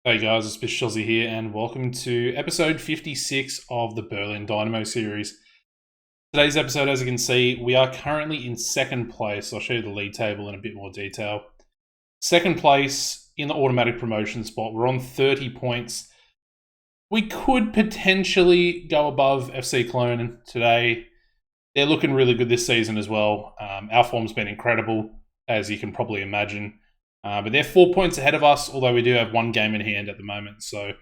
Hey guys, it's Bishozzy here, and welcome to episode 56 of the Berlin Dynamo series. Today's episode, as you can see, we are currently in second place. I'll show you the league table in a bit more detail. Second place in the automatic promotion spot. We're on 30 points. We could potentially go above FC Cologne today. They're looking really good this season as well. Our form's been incredible, as you can probably imagine. But they're 4 points ahead of us, although we do have one game in hand at the moment. So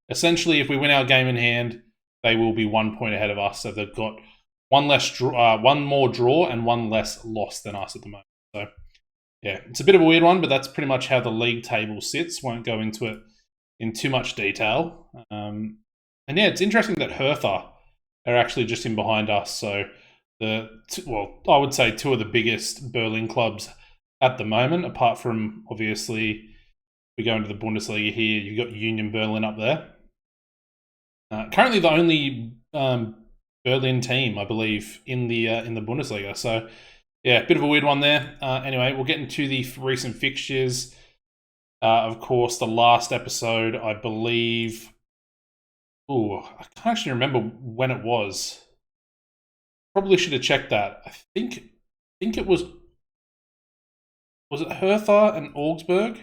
essentially, if we win our game in hand, they will be 1 point ahead of us. So they've got one more draw and one less loss than us at the moment. So yeah, it's a bit of a weird one, but that's pretty much how the league table sits. Won't go into it in too much detail. And yeah, it's interesting that Hertha are actually just in behind us. So I would say two of the biggest Berlin clubs at the moment, apart from, obviously, we go into the Bundesliga here, you've got Union Berlin up there. Currently the only Berlin team, I believe, in the Bundesliga. So, yeah, a bit of a weird one there. Anyway, we'll get into the recent fixtures. Of course, the last episode, I believe... I can't actually remember when it was. Probably should have checked that. I think it was... Was it Hertha and Augsburg?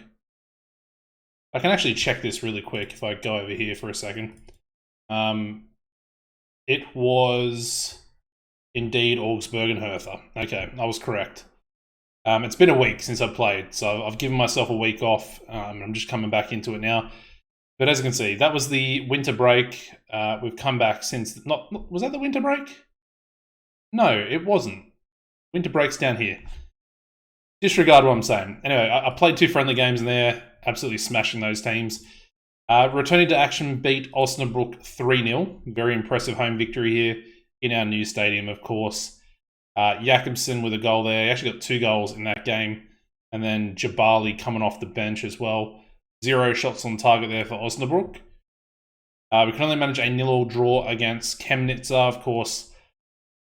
I can actually check this really quick if I go over here for a second. It was indeed Augsburg and Hertha. Okay, I was correct. It's been a week since I've played, so I've given myself a week off. I'm just coming back into it now. But as you can see, that was the winter break. We've come back since... Was that the winter break? No, it wasn't. Winter break's down here. Disregard what I'm saying. Anyway, I played 2 friendly games in there, absolutely smashing those teams. Returning to action, beat Osnabrück 3-0. Very impressive home victory here in our new stadium, of course. Jakobsen with a goal there. He actually got 2 goals in that game. And then Jabali coming off the bench as well. 0 shots on target there for Osnabrück. We can only manage a 0-0 draw against Chemnitz, of course.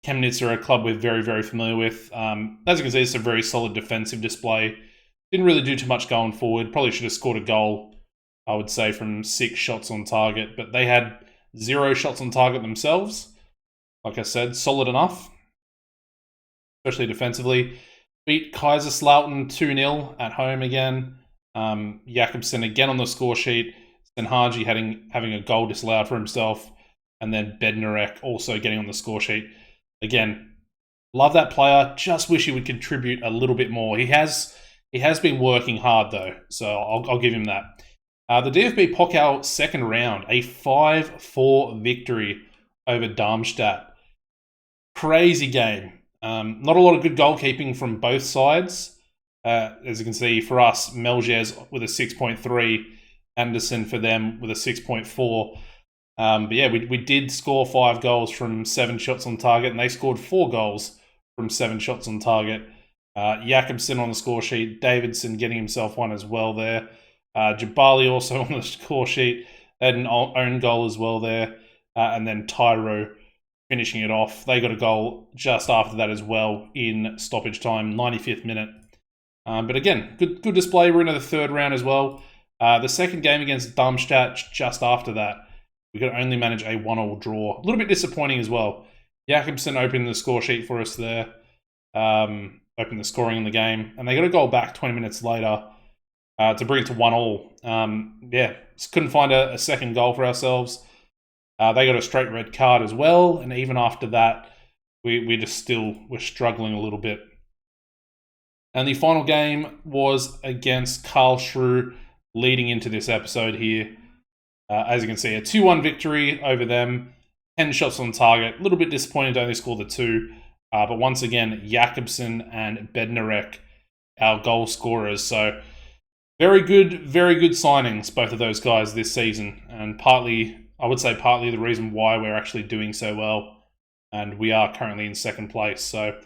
Chemnitz are a club we're very, very familiar with. As you can see, it's a very solid defensive display. Didn't really do too much going forward. Probably should have scored a goal, I would say, from 6 shots on target. But they had 0 shots on target themselves. Like I said, solid enough, especially defensively. Beat Kaiserslautern 2-0 at home again. Jakobsen again on the score sheet. Senhaji having a goal disallowed for himself. And then Bednarek also getting on the score sheet. Again, love that player. Just wish he would contribute a little bit more. He has been working hard, though, so I'll give him that. The DFB Pokal second round, a 5-4 victory over Darmstadt. Crazy game. Not a lot of good goalkeeping from both sides. As you can see, for us, Melges with a 6.3, Anderson for them with a 6.4. But yeah, we did score 5 goals from 7 shots on target, and they scored 4 goals from 7 shots on target. Jakobsen on the score sheet, Davidson getting himself one as well there. Jabali also on the score sheet, they had an own goal as well there. And then Tyro finishing it off. They got a goal just after that as well in stoppage time, 95th minute. But again, good display. We're into the third round as well. The second game against Darmstadt just after that, we could only manage a 1-1 draw. A little bit disappointing as well. Jakobsen opened the score sheet for us there. Opened the scoring in the game. And they got a goal back 20 minutes later to bring it to 1-1. Just couldn't find a second goal for ourselves. They got a straight red card as well. And even after that, we just still were struggling a little bit. And the final game was against Karlsruhe leading into this episode here. As you can see, a 2-1 victory over them. 10 shots on target. A little bit disappointed to only score the 2. But once again, Jakobsen and Bednarek, our goal scorers. So very good signings, both of those guys this season. And I would say partly the reason why we're actually doing so well. And we are currently in second place. So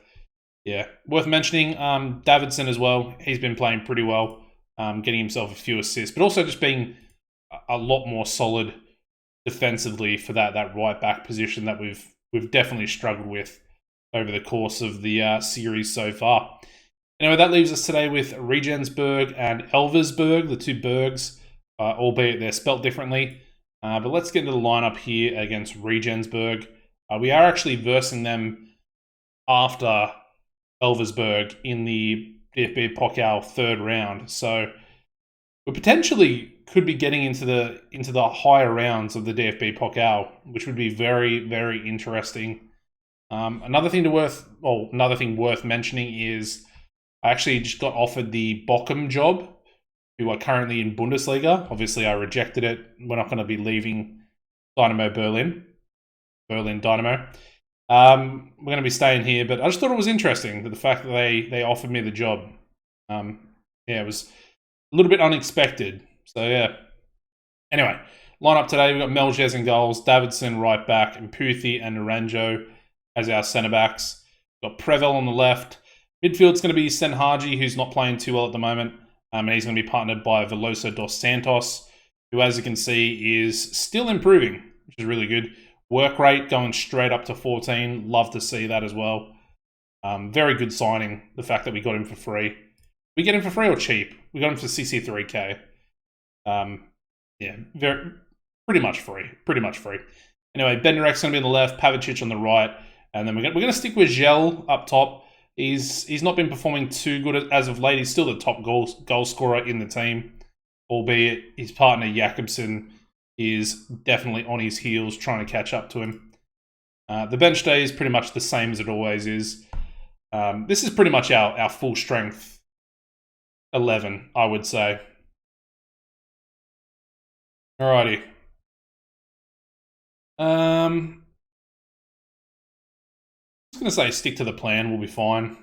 yeah, worth mentioning Davidson as well. He's been playing pretty well, getting himself a few assists, but also just being a lot more solid defensively for that right back position that we've definitely struggled with over the course of the series so far. Anyway, that leaves us today with Regensburg and Elversberg, the 2 Bergs. albeit they're spelt differently. But let's get into the lineup here against Regensburg. We are actually versing them after Elversberg in the DFB Pokal third round. So we potentially could be getting into the higher rounds of the DFB Pokal, which would be very, very interesting. Another thing worth mentioning is I actually just got offered the Bochum job, who are currently in Bundesliga. Obviously, I rejected it. We're not going to be leaving Dynamo Berlin Dynamo. We're going to be staying here, but I just thought it was interesting that the fact that they offered me the job. It was a little bit unexpected. So yeah. Anyway, lineup today, we've got Melges in goals, Davidson right back, and Puthi and Naranjo as our centre backs. We've got Prevel on the left. Midfield's going to be Senhaji, who's not playing too well at the moment. And he's going to be partnered by Veloso dos Santos, who, as you can see, is still improving, which is really good. Work rate going straight up to 14. Love to see that as well. Very good signing, the fact that we got him for free. We get him for free or cheap? We got him for CC3K. Pretty much free. Anyway, Benderek's going to be on the left, Pavicic on the right, and then we're going to stick with Gel up top. He's not been performing too good as of late. He's still the top goal scorer in the team, albeit his partner Jakobsen is definitely on his heels trying to catch up to him. The bench day is pretty much the same as it always is. This is pretty much our full strength 11, I would say. Alrighty. I was going to say stick to the plan, we'll be fine.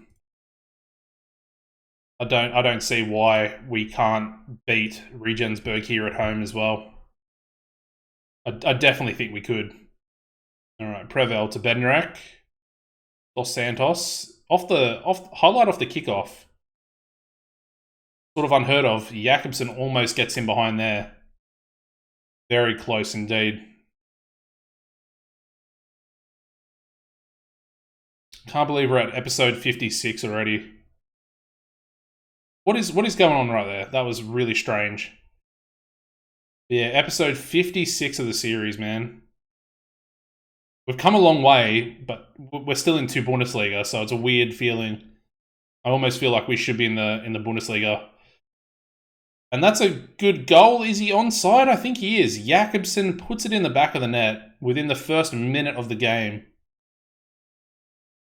I don't see why we can't beat Regensburg here at home as well. I definitely think we could. Alright, Prevel to Bednarek. Dos Santos. Highlight off the kickoff. Sort of unheard of. Jakobsen almost gets in behind there. Very close indeed. Can't believe we're at episode 56 already. What is going on right there? That was really strange. Yeah, episode 56 of the series, man. We've come a long way, but we're still in 2 Bundesliga, so it's a weird feeling. I almost feel like we should be in the Bundesliga. And that's a good goal. Is he onside? I think he is. Jakobsen puts it in the back of the net within the first minute of the game.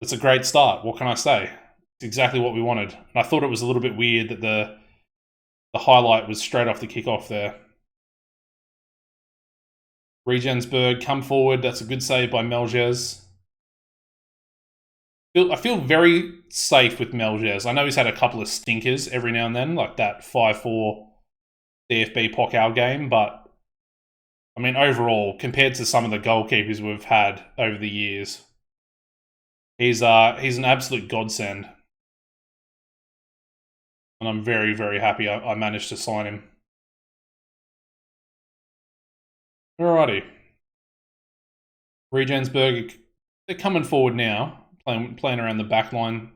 It's a great start. What can I say? It's exactly what we wanted. And I thought it was a little bit weird that the highlight was straight off the kickoff there. Regensburg come forward. That's a good save by Melges. I feel very safe with Melges. I know he's had a couple of stinkers every now and then, like that 5-4 DFB Pokal game, but I mean, overall, compared to some of the goalkeepers we've had over the years, he's an absolute godsend. And I'm very, very happy I managed to sign him. Alrighty. Regensburg, they're coming forward now. Playing around the back line.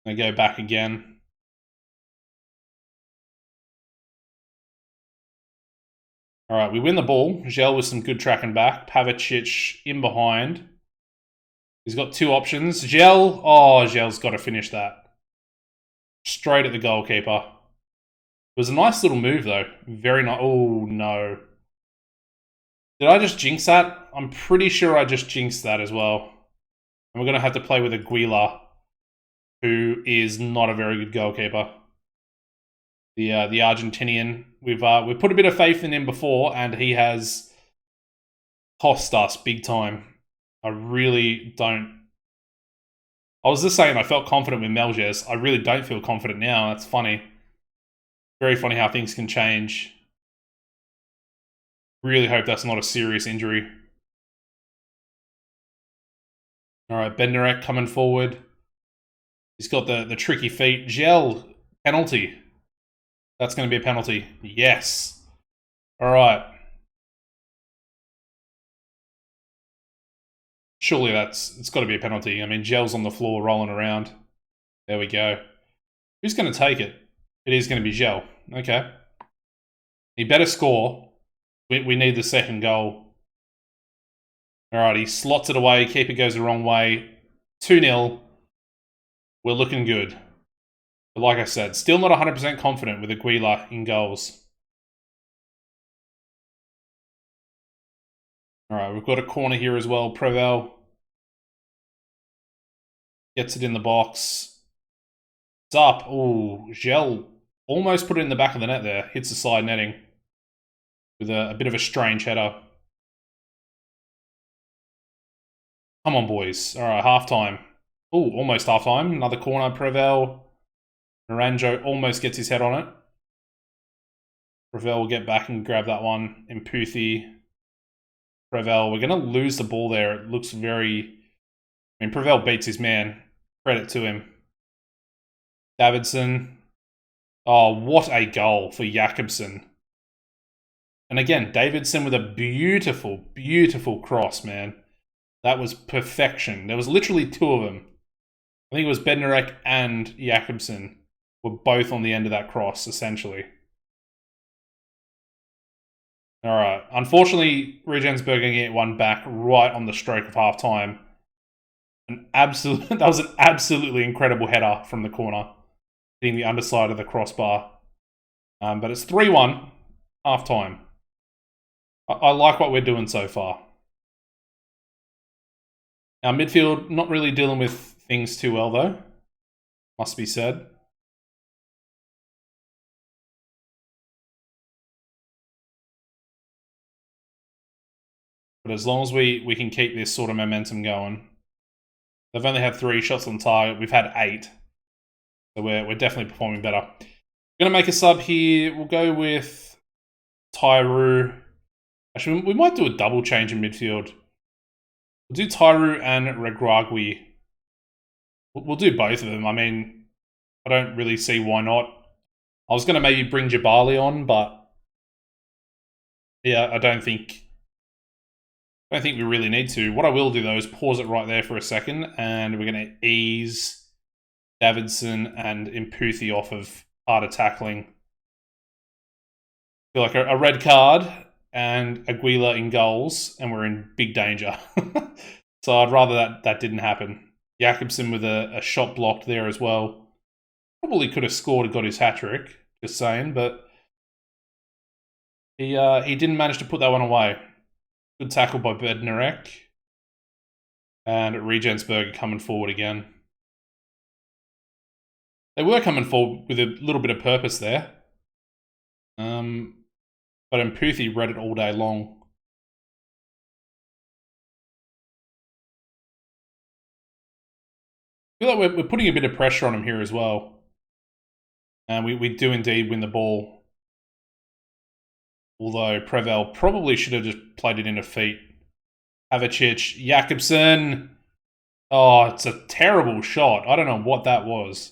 They go back again. Alright, we win the ball. Gel with some good tracking back. Pavicic in behind. He's got 2 options. Gel's got to finish that. Straight at the goalkeeper. It was a nice little move though. Very nice. Oh no. Did I just jinx that? I'm pretty sure I just jinxed that as well. And we're going to have to play with Aguilar, who is not a very good goalkeeper. The Argentinian. We've put a bit of faith in him before, and he has cost us big time. I really don't. I was just saying I felt confident with Melges. I really don't feel confident now. That's funny. Very funny how things can change. Really hope that's not a serious injury. Alright, Benderek coming forward. He's got the tricky feet. Gel, penalty. That's going to be a penalty. Yes. Alright. Surely it's got to be a penalty. I mean, Gel's on the floor rolling around. There we go. Who's going to take it? It is going to be Gel. Okay. He better score. We need the second goal. Alright, he slots it away. Keeper goes the wrong way. 2-0. We're looking good. But like I said, still not 100% confident with Aguila in goals. Alright, we've got a corner here as well. Prevel gets it in the box. It's up. Ooh, Gel almost put it in the back of the net there. Hits the side netting with a bit of a strange header. Come on, boys. Alright, halftime. Ooh, almost halftime. Another corner. Prevel. Naranjo almost gets his head on it. Prevel will get back and grab that one. Imputhi. Prevel. We're going to lose the ball there. It looks very... I mean, Prevel beats his man. Credit to him. Davidson. Oh, what a goal for Jakobsen. And again, Davidson with a beautiful, beautiful cross, man. That was perfection. There was literally two of them. I think it was Bednarek and Jakobsen were both on the end of that cross, essentially. Alright. Unfortunately, Regensburg going to get one back right on the stroke of half-time. That was an absolutely incredible header from the corner, hitting the underside of the crossbar. But it's 3-1, half-time. I like what we're doing so far. Our midfield, not really dealing with things too well, though. Must be said. But as long as we can keep this sort of momentum going. They've only had 3 shots on target. We've had 8. So we're definitely performing better. Going to make a sub here. We'll go with Tyru. Actually, we might do a double change in midfield. We'll do Tyru and Regragui. We'll do both of them. I mean, I don't really see why not. I was going to maybe bring Jabali on, but yeah, I don't think we really need to. What I will do, though, is pause it right there for a second, and we're going to ease Davidson and Imputhi off of harder tackling. I feel like a red card and Aguila in goals, and we're in big danger. So I'd rather that didn't happen. Jakobsen with a shot blocked there as well. Probably could have scored and got his hat-trick, just saying, but he didn't manage to put that one away. Good tackle by Bednarek. And Regensburg coming forward again. They were coming forward with a little bit of purpose there. But Imputhi read it all day long. I feel like we're putting a bit of pressure on him here as well. And we do indeed win the ball. Although Prevel probably should have just played it into feet. Havicic, Jakobsen. Oh, it's a terrible shot. I don't know what that was.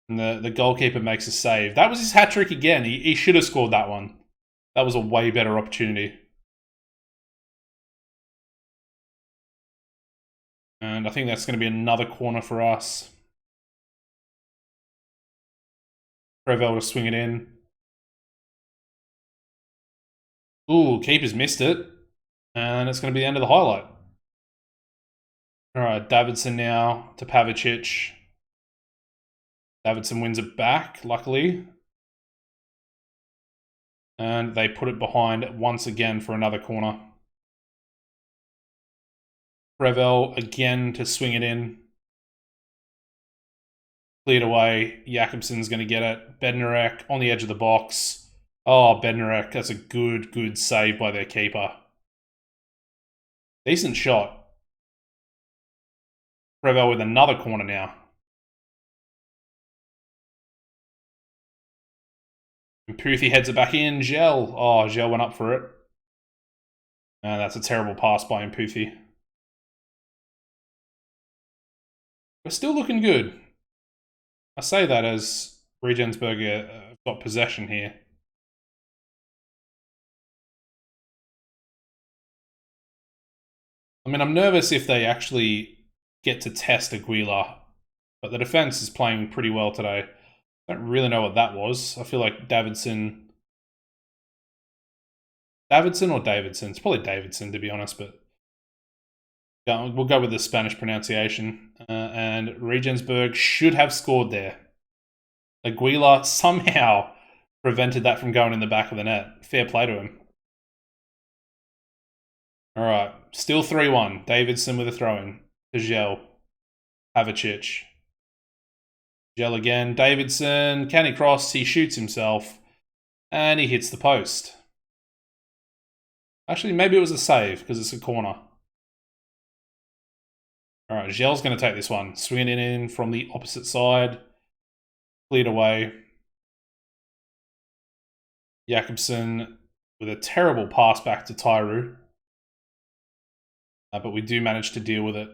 And the goalkeeper makes a save. That was his hat-trick again. He should have scored that one. That was a way better opportunity. And I think that's going to be another corner for us. Prevel to swing it in. Ooh, keeper's missed it. And it's going to be the end of the highlight. Alright, Davidson now to Pavicic. Davidson wins it back, luckily. And they put it behind once again for another corner. Prevel again to swing it in. Cleared away. Jakobsen's going to get it. Bednarek on the edge of the box. Oh, Bednarek. That's a good save by their keeper. Decent shot. Prevel with another corner now. Imputhi heads it back in. Gel. Oh, Gel went up for it. And that's a terrible pass by Imputhi. We're still looking good. I say that as Regensburg got possession here. I mean, I'm nervous if they actually get to test Aguila, but the defense is playing pretty well today. I don't really know what that was. I feel like Davidson Davidson or Davidson? It's probably Davidson, to be honest, but we'll go with the Spanish pronunciation. And Regensburg should have scored there. Aguilar somehow prevented that from going in the back of the net. Fair play to him. All right, still 3-1. Davidson with a throw-in to Gel. Havicic. Gel again. Davidson. Can he cross? He shoots himself. And he hits the post. Actually, maybe it was a save because it's a corner. All right, Gel's going to take this one. Swinging it in from the opposite side. Cleared away. Jakobsen with a terrible pass back to Tyru. But we do manage to deal with it.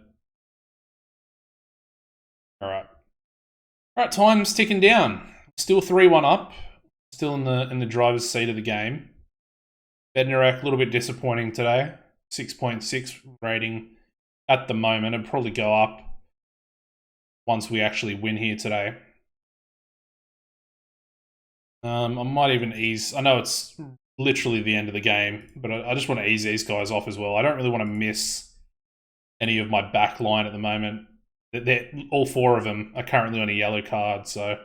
All right. All right, time's ticking down. Still 3-1 up. Still in the driver's seat of the game. Bednarek, a little bit disappointing today. 6.6 rating at the moment. It'll probably go up once we actually win here today. I might even ease. I know it's literally the end of the game, but I just want to ease these guys off as well. I don't really want to miss any of my back line at the moment. All 4 of them are currently on a yellow card, so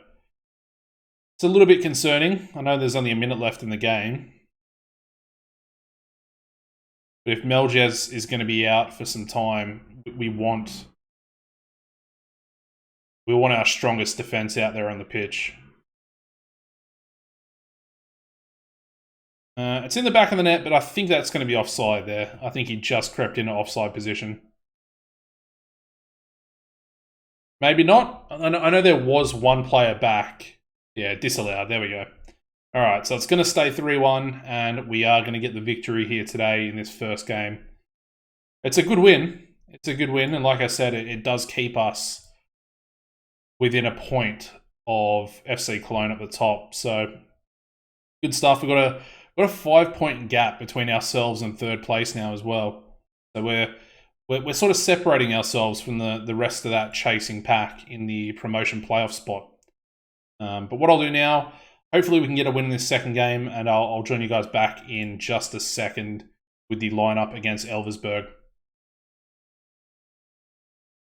it's a little bit concerning. I know there's only a minute left in the game. But if Meljez is going to be out for some time, we want our strongest defense out there on the pitch. It's in the back of the net, but I think that's going to be offside there. I think he just crept into offside position. Maybe not. I know there was one player back. Yeah, disallowed. There we go. All right, so it's going to stay 3-1, and we are going to get the victory here today in this first game. It's a good win. It's a good win, and like I said, it does keep us within a point of FC Cologne at the top. So good stuff. We've got a 5-point gap between ourselves and third place now as well. So we're sort of separating ourselves from the rest of that chasing pack in the promotion playoff spot. But what I'll do now, hopefully we can get a win in this second game, and I'll join you guys back in just a second with the lineup against Elversberg.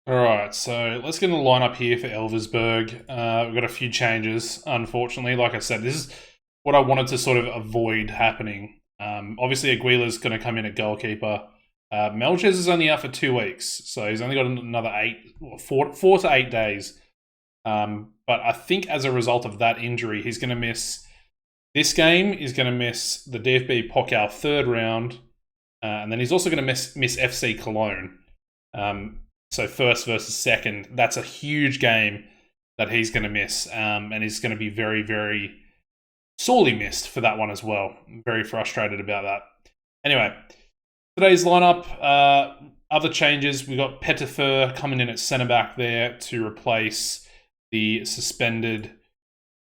All right, so let's get in the lineup here for Elversberg. We've got a few changes, unfortunately. Like I said, this is what I wanted to sort of avoid happening. Obviously, Aguilar's going to come in at goalkeeper. Meljez is only out for 2 weeks, so he's only got another 4 to 8 days. But I think as a result of that injury, he's going to miss this game. He's going to miss the DFB Pokal third round, and then he's also going to miss FC Cologne. So first versus second, that's a huge game that he's going to miss, and he's going to be very, very sorely missed for that one as well. I'm very frustrated about that. Anyway, today's lineup, other changes. We've got Pettifer coming in at centre-back there to replace the suspended,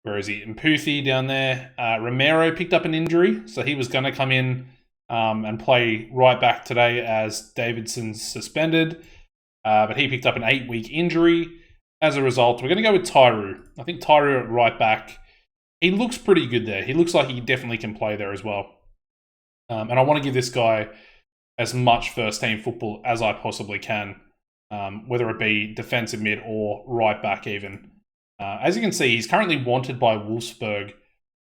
where is he? Mputhi down there. Romero picked up an injury, so he was going to come in and play right back today as Davidson's suspended. But he picked up an 8-week injury. As a result, we're going to go with Tyru. I think Tyru at right back, he looks pretty good there. He looks like he definitely can play there as well. And I want to give this guy as much first-team football as I possibly can, whether it be defensive mid or right back even. As you can see, he's currently wanted by Wolfsburg,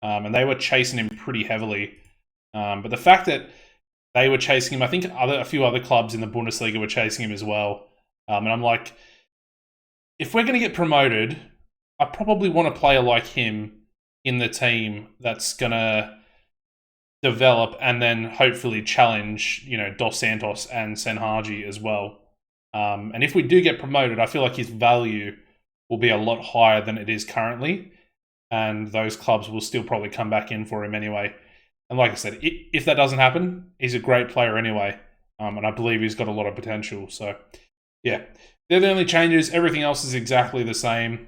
and they were chasing him pretty heavily. But the fact that they were chasing him, I think a few other clubs in the Bundesliga were chasing him as well. And I'm like, if we're going to get promoted, I probably want a player like him in the team that's going to develop and then hopefully challenge, Dos Santos and Senhaji as well. And if we do get promoted, I feel like his value will be a lot higher than it is currently. And those clubs will still probably come back in for him anyway. And like I said, if that doesn't happen, he's a great player anyway. And I believe he's got a lot of potential. So, yeah, they're the only changes. Everything else is exactly the same.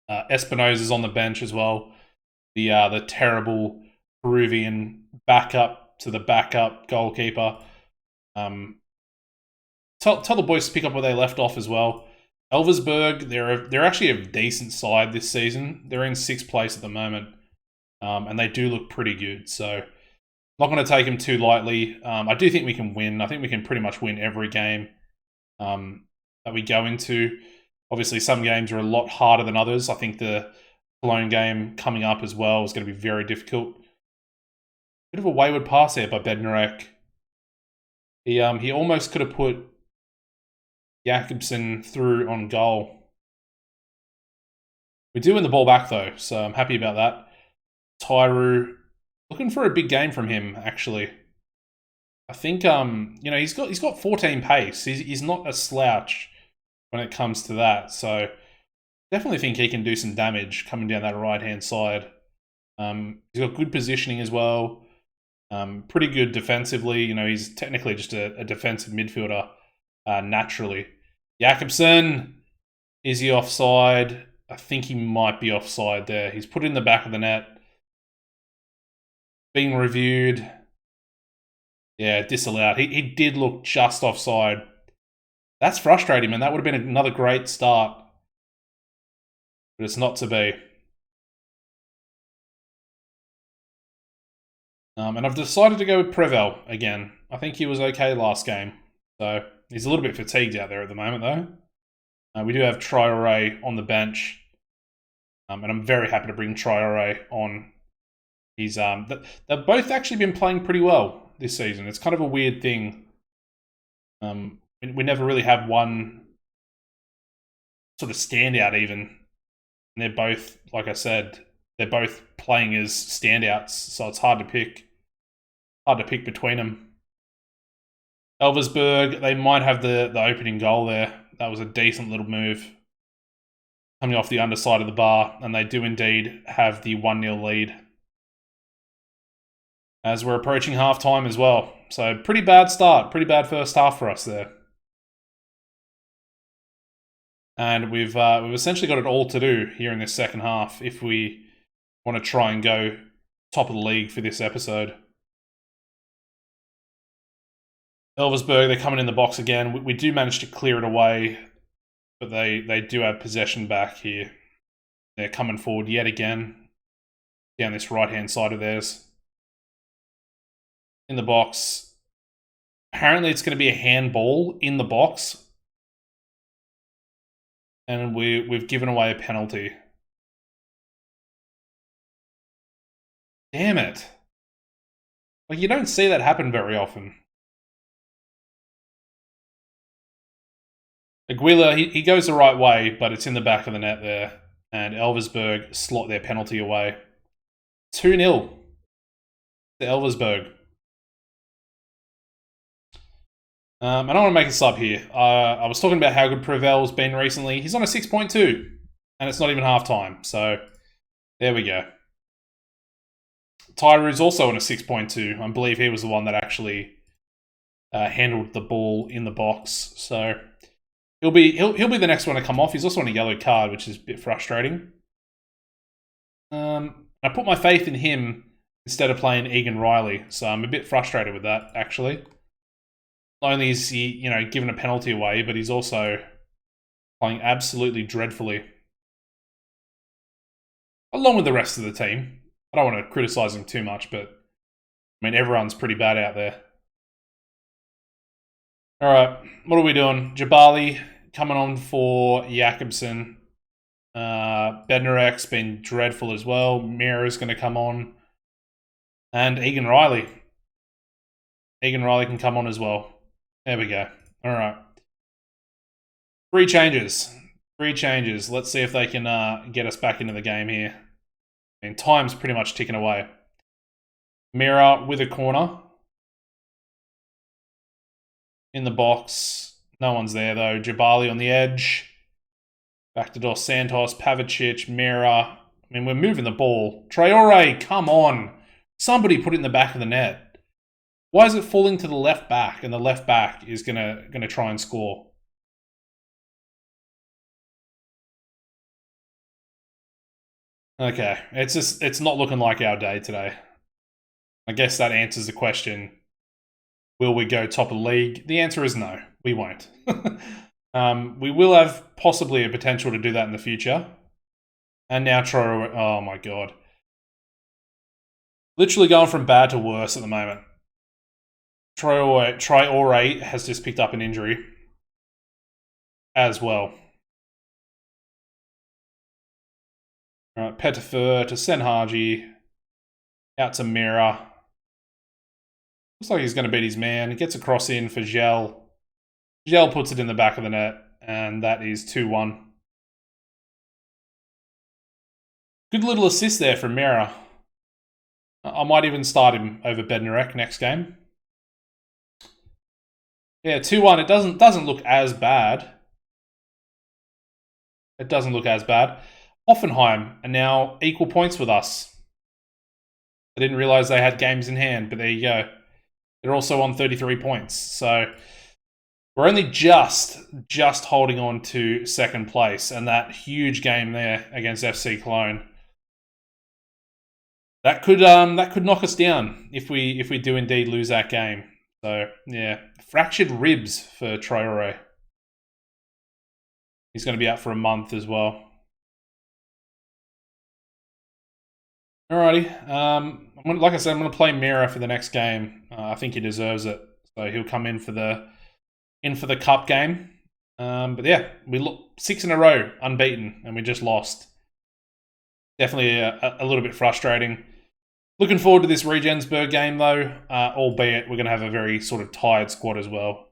Espinosa's on the bench as well. The terrible Peruvian backup to the backup goalkeeper. Tell the boys to pick up where they left off as well. Elversberg, they're actually a decent side this season. They're in 6th place at the moment. And they do look pretty good. So Not going to take him too lightly. I do think we can win. I think we can pretty much win every game that we go into. Obviously, some games are a lot harder than others. I think the Cologne game coming up as well is going to be very difficult. Bit of a wayward pass there by Bednarek. He almost could have put Jakobsen through on goal. We do win the ball back though, so I'm happy about that. Tyru, looking for a big game from him actually. I think he's got 14 pace. He's not a slouch when it comes to that. So definitely think he can do some damage coming down that right hand side. He's got good positioning as well. Pretty good defensively. He's technically just a defensive midfielder naturally. Jakobsen, is he offside? I think he might be offside there. He's put it in the back of the net. Being reviewed. Yeah, disallowed. He did look just offside. That's frustrating, man. That would have been another great start. But it's not to be. And I've decided to go with Prevel again. I think he was okay last game. So he's a little bit fatigued out there at the moment, though. We do have Traore on the bench. And I'm very happy to bring Traore on. They've both actually been playing pretty well this season. It's kind of a weird thing. We never really have one sort of standout even. And they're both, like I said, they're both playing as standouts, so it's hard to pick between them. Elversberg, they might have the opening goal there. That was a decent little move. Coming off the underside of the bar, and they do indeed have the 1-0 lead. As we're approaching half-time as well. So pretty bad start, pretty bad first half for us there. And we've essentially got it all to do here in this second half if we want to try and go top of the league for this episode. Elversberg, they're coming in the box again. We do manage to clear it away, but they do have possession back here. They're coming forward yet again down this right-hand side of theirs. In the box. Apparently it's going to be a handball in the box. And we've given away a penalty. Damn it. Like, you don't see that happen very often. Aguila, he goes the right way, but it's in the back of the net there. And Elversberg slot their penalty away. 2-0 to Elversberg. And I want to make a sub here. I was talking about how good Prevel's been recently. He's on a 6.2, and it's not even half-time. So, there we go. Tyru's also on a 6.2. I believe he was the one that actually handled the ball in the box. So, he'll be the next one to come off. He's also on a yellow card, which is a bit frustrating. I put my faith in him instead of playing Egan Riley, so I'm a bit frustrated with that, actually. Not only is he, given a penalty away, but he's also playing absolutely dreadfully. Along with the rest of the team. I don't want to criticise him too much, but everyone's pretty bad out there. Alright, what are we doing? Jabali coming on for Jakobsen. Bednarek's been dreadful as well. Mira's going to come on. And Egan Riley. Egan Riley can come on as well. There we go. Alright. 3 changes. 3 changes. Let's see if they can get us back into the game here. Time's pretty much ticking away. Mira with a corner. In the box. No one's there though. Jabali on the edge. Back to Dos Santos, Pavicic, Mira. We're moving the ball. Traore, come on. Somebody put it in the back of the net. Why is it falling to the left back, and the left back is gonna try and score? Okay, it's not looking like our day today. I guess that answers the question. Will we go top of the league? The answer is no, we won't. We will have possibly a potential to do that in the future. And now Traore, oh my god. Literally going from bad to worse at the moment. Traore has just picked up an injury as well. All right, Pettifer to Senhaji. Out to Mira. Looks like he's going to beat his man. He gets a cross in for Gel. Gel puts it in the back of the net, and that is 2-1. Good little assist there from Mira. I might even start him over Bednarek next game. Yeah, 2-1. It doesn't look as bad. It doesn't look as bad. Hoffenheim are now equal points with us. I didn't realise they had games in hand, but there you go. They're also on 33 points. So we're only just holding on to second place, and that huge game there against FC Cologne. That could knock us down if we do indeed lose that game. So yeah, fractured ribs for Traore. He's going to be out for a month as well. Alrighty. Like I said, I'm going to play Mira for the next game. I think he deserves it. So he'll come in for the cup game. But yeah, we look 6 in a row unbeaten, and we just lost. Definitely a little bit frustrating. Looking forward to this Regensburg game though, albeit we're going to have a very sort of tired squad as well.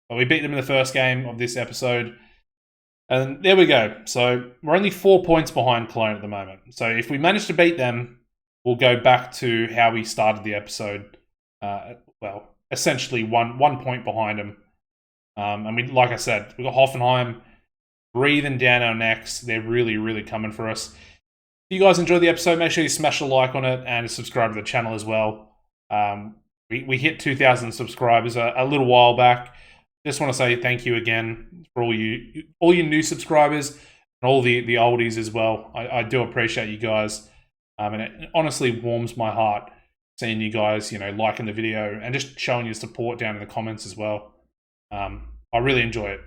But we beat them in the first game of this episode. And there we go. So we're only 4 points behind Cologne at the moment. So if we manage to beat them, we'll go back to how we started the episode. Well, essentially one point behind them. And we, like I said, we've got Hoffenheim breathing down our necks. They're really, really coming for us. If you guys enjoyed the episode, make sure you smash a like on it and subscribe to the channel as well. We hit 2,000 subscribers a little while back. Just want to say thank you again for all you new subscribers and all the oldies as well. I do appreciate you guys, and it honestly warms my heart seeing you guys, liking the video and just showing your support down in the comments as well. I really enjoy it.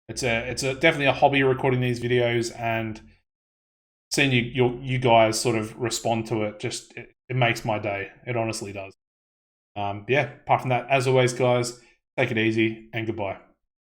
It's definitely a hobby recording these videos, and seeing you guys sort of respond to it it makes my day. It honestly does. Yeah. Apart from that, as always, guys. Take it easy and goodbye.